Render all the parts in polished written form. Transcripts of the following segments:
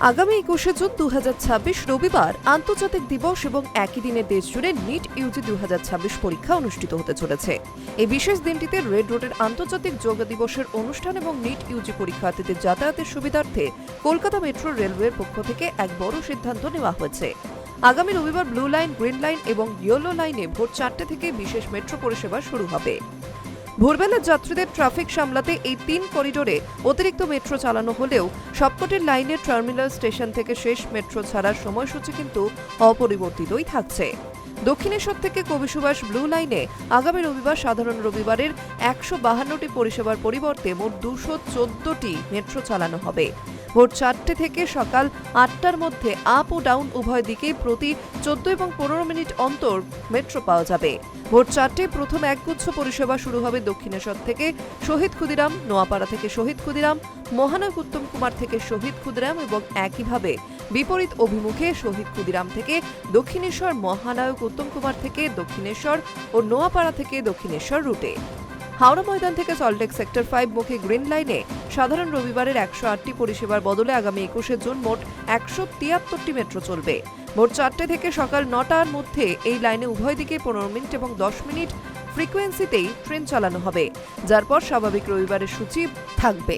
আগামী 21শে জুন 2026 রবিবার আন্তর্জাতিক দিবস এবং একই দিনে দেশজুড়ে নিট ইউজি 2026 পরীক্ষা অনুষ্ঠিত হতে চলেছে। এই বিশেষ দিনটিতে রেড রোডের আন্তর্জাতিক যোগ দিবসের অনুষ্ঠান এবং নিট ইউজি পরীক্ষার্থীদের যাতায়াতের সুবিধার্থে কলকাতা মেট্রো রেলওয়ের পক্ষ থেকে এক বড় সিদ্ধান্ত নেওয়া হয়েছে। আগামী রবিবার ব্লু লাইন, গ্রিন লাইন এবং ইয়েলো লাইনে ভোর 4টে থেকে বিশেষ মেট্রো পরিষেবা শুরু হবে। ভোরবেলার যাত্রীদের ট্রাফিক সামলাতে এই 3 করিডোরে অতিরিক্ত মেট্রো চালানো হলেও সবকটি লাইনের টার্মিনাল স্টেশন থেকে শেষ মেট্রো ছাড়ার সময়সূচি কিন্তু অপরিবর্তিতই থাকছে। দক্ষিণেশ্বর থেকে কবি সুভাষ ব্লু লাইনে আগামী রবিবার সাধারণ রবিবারের 152টি পরিষেবার পরিবর্তে মোট 214টি মেট্রো চালানো হবে। ভোর 4টে থেকে সকাল 8টার মধ্যে আপ ও ডাউন উভয় দিকেই প্রতি 14 এবং 15 মিনিট অন্তর মেট্রো পাওয়া যাবে। ভোর 4টে প্রথম একগুচ্ছ পরিষেবা শুরু হবে দক্ষিণেশ্বর থেকে শহীদ ক্ষুদিরাম, নোয়াপাড়া থেকে শহীদ ক্ষুদিরাম, মহানায়ক উত্তম কুমার থেকে শহীদ ক্ষুদিরাম এবং একইভাবে বিপরীত অভিমুখে শহীদ ক্ষুদিরাম থেকে দক্ষিণেশ্বর, মহানায়ক উত্তম কুমার থেকে দক্ষিণেশ্বর ও নোয়াপাড়া থেকে দক্ষিণেশ্বর রুটে। হাওড়া ময়দান থেকে সল্টলেক সেক্টর 5 মুখে গ্রিন লাইনে সাধারণ রবিবারের 108টি পরিষেবার বদলে আগামী 21শে জুন মোট 173টি মেট্রো চলবে। ভোর 4টে থেকে সকাল 9টার মধ্যে এই লাইনে উভয় দিকে 15 মিনিট এবং 10 মিনিট ফ্রিকোয়েন্সিতেই ট্রেন চালানো হবে, যার পর স্বাভাবিক রবিবারের সূচি থাকবে।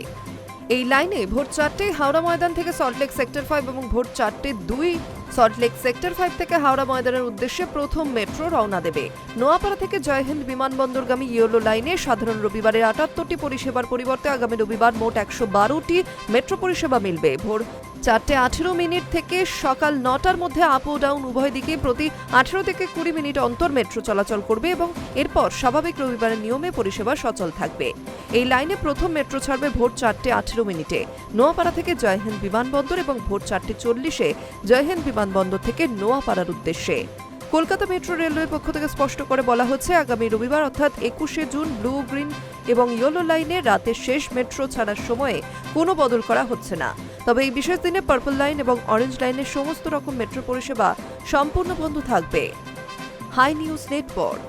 এই লাইনে ভোর 4টে হাওড়া ময়দান থেকে সল্টলেক সেক্টর 5 এবং ভোর 4:02 সল্টলেক সেক্টর 5 থেকে হাওড়া ময়দানের উদ্দেশ্যে প্রথম মেট্রো রওনা দেবে। নোয়াপাড়া থেকে জয়হিন্দ বিমানবন্দরগামী ইয়েলো লাইনে সাধারণ রবিবারের 78টি পরিষেবার পরিবর্তে আগামী রবিবার মোট 112টি মেট্রো পরিষেবা মিলবে। ভোর 4:18 থেকে সকাল 9টার মধ্যে আপ ও ডাউন উভয় দিকে প্রতি 18 থেকে 20 মিনিট অন্তর মেট্রো চলাচল করবে এবং এরপর স্বাভাবিক রবিবারের নিয়মে পরিষেবা সচল থাকবে। এই লাইনে প্রথম মেট্রো ছাড়বে ভোর 4:18 নোয়াপাড়া থেকে জয়হিন্দ বিমানবন্দর এবং ভোর 4:40 জয়হিন্দ বিমানবন্দর থেকে নোয়াপাড়ার উদ্দেশ্যে। কলকাতা মেট্রো রেলওয়ের পক্ষ থেকে স্পষ্ট করে বলা হচ্ছে, আগামী রবিবার অর্থাৎ 21শে জুন ব্লু, গ্রিন এবং ইয়েলো লাইনে রাতের শেষ মেট্রো ছাড়ার সময়ে কোনো বদল করা হচ্ছে না। তবে এই বিশেষ দিনে পার্পল লাইন এবং অরেঞ্জ লাইনের সমস্ত রকম মেট্রো পরিষেবা সম্পূর্ণ বন্ধ থাকবে। Hi news network.